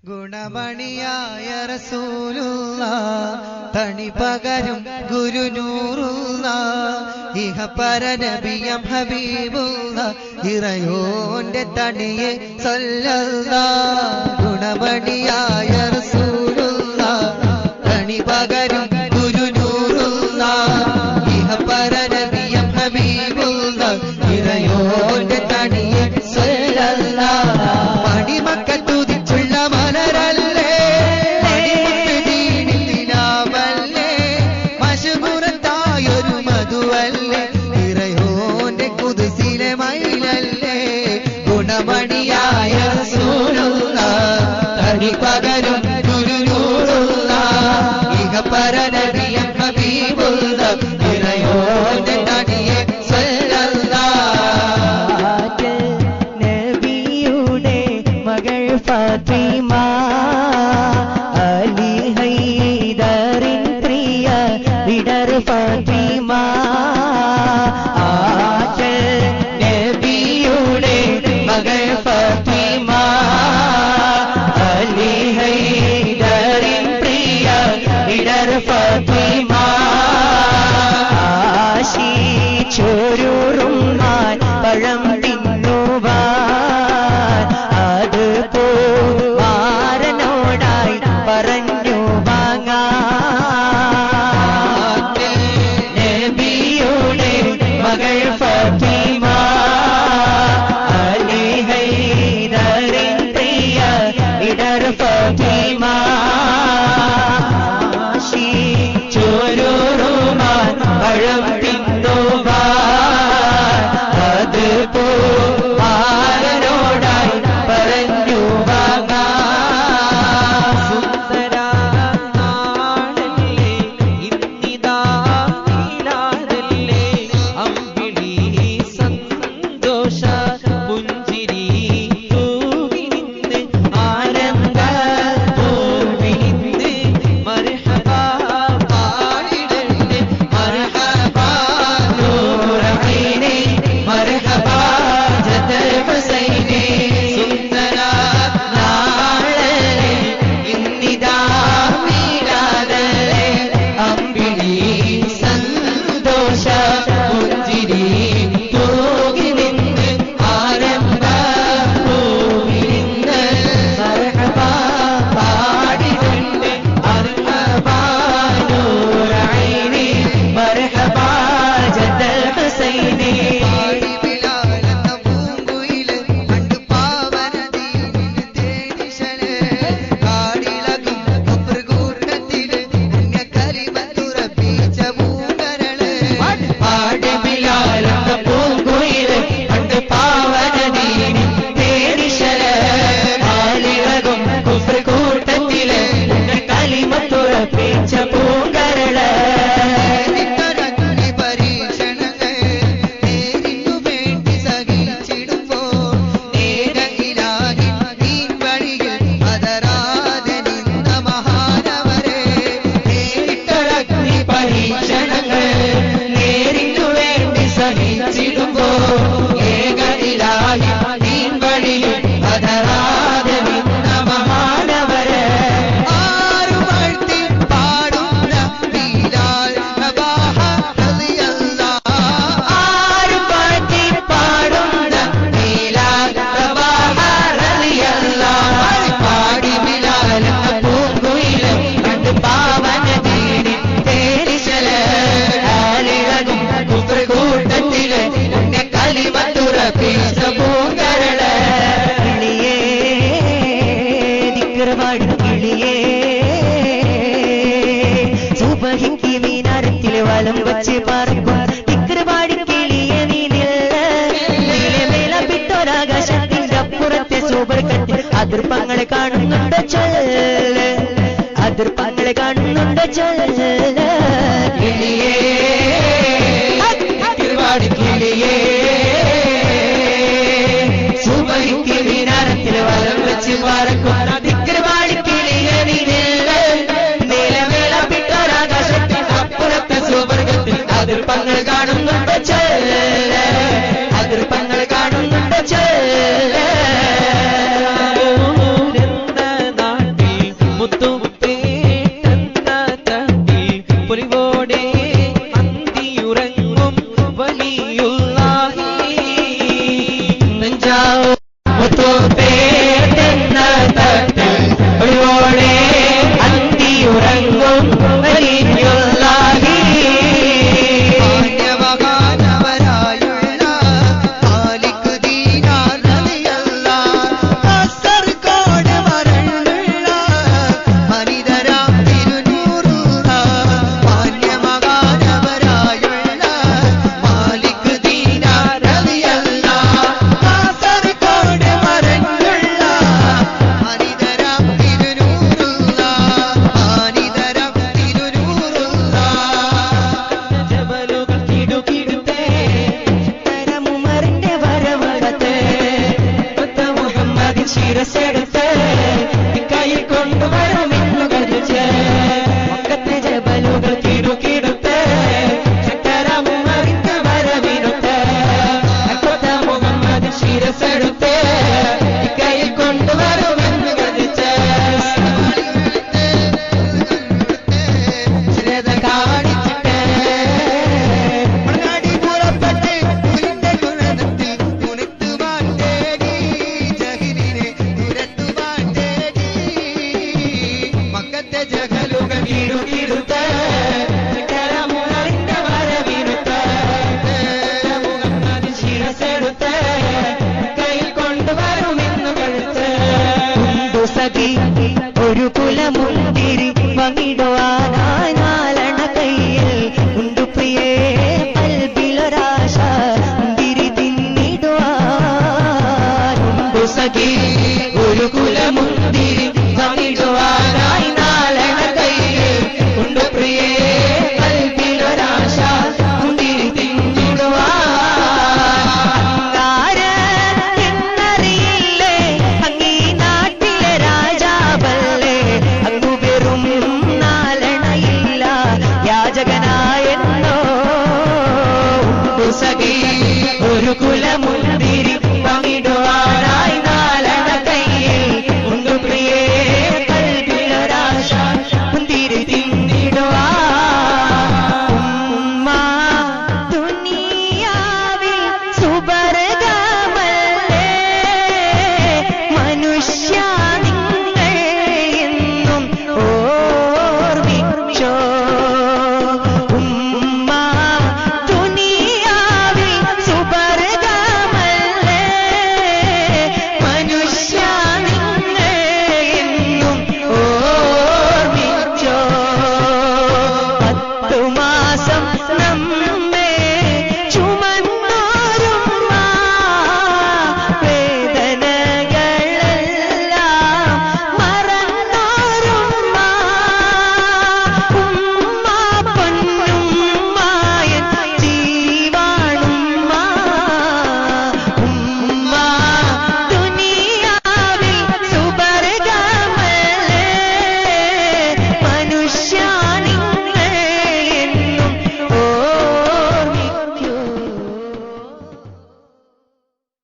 ഗുണമണിയായ റസൂലുള്ള തണി പകരും ഗുരുനൂറുള്ള ഇഹ പരനബിയം ഹബീബുള്ള ഇറയോന്റെ തണിയെ സല്ലല്ലാഹ്. ഗുണമണിയായ റസൂലുള്ള തണി പകരും ഗുരുനൂറുള്ള ഇഹ പരനബിയം ഹബീബുള്ള ഇറയോന്റെ തണിയെ സല്ലല്ലാഹ്. മണിമക്കത്തു മലരല്ലേ മണിമുത്തുദീനിലാവല്ലേ മശഹൂറത്തായൊരു മധുവല്ലേ ഇറയോന്റെ ഖുദ്സിലെ മയിലല്ലേ. ഗുണമണിയായ റസൂലുള്ളാഹ് തണി പകരും ഗുരുനൂറുള്ളാഹ് ഇഹ പരനബിയം ഹബീബുള്ളാഹ് ഇറയോന്റെ തണിയെ സല്ലല്ലാഹ്. നബിയുടെ മകൾ ഫാത്തിമ അലി ഹൈദറിൻ പ്രിയ വിടർ ഫാത്തിമ. നബിയുടെ മകൾ ഫാത്തിമ അലി ഹൈദറിൻ പ്രിയ വിടർ ഫാത്തിമ. ആശിച്ചൊരുറുമ്മാൻ പഴം തിന്നുവാൻ അത് മാരനോടായി പറഞ്ഞു വാങ്ങാൻ. നബിയുടെ മകൾ ഫാത്തിമ അലി ഹൈദറിൻ പ്രിയ ഇടർ ഫാത്തിമ. ആശിച്ചൊരുറുമ്മാൻ പഴം തിന്നുവാൻ അത് മാരനോടായി പറഞ്ഞു വാങ്ങാൻ. സുന്ദരാണല്ലേ ഇന്നിതാ നീലാതല്ലേ അമ്പിളി സന്തോഷ പുഞ്ചിരി തൂകി നിന്ന് ആനന്ദ പൂവി നിന്ന് മർഹബാ പാടിടട്ടെ മർഹബാ നൂറൈനി മർഹബാ ജദൽ ഹുസൈനി. സുന്ദരാണല്ലേ ഇന്നിതാ മീലാദല്ലേ അമ്പിളി സന്തോഷ പുഞ്ചിരി തൂകി നിന്ന് ആരംഭ പൂവി നിന്ന് മർഹബാ പാടിടട്ടെ മർഹബാ നൂറൈനി മർഹബാ ജദൽ ഹുസൈനി. സുബഹിക്ക് മീനാരത്തിലെ വലം വച്ച് പറക്കും തിക്കറുപാടി കിളിയെ നീല പിട്ടൊരാകാശത്തിന്റെ അപ്പുറത്തെ സൂപ്പർ കട്ട് അതിർപ്പങ്ങളെ കാണുന്നുണ്ട് ചൊല്ല് അതിർപ്പങ്ങളെ കാണുന്നുണ്ട് ചൊല്ല് കിളിയേ തിക്കറുപാടി കിളിയേ സുബഹിക്ക് മീനാരത്തിലെ വലം വെച്ച് പറക്കും തിക്കറുപാടി കിളിയെ നീല പിട്ടൊരാകാശത്തിന്റെ അപ്പുറത്തെ സൂപ്പർ കട്ട് അതിർപ്പങ്ങൾ കാണുന്നുണ്ട് ചൊല്ല്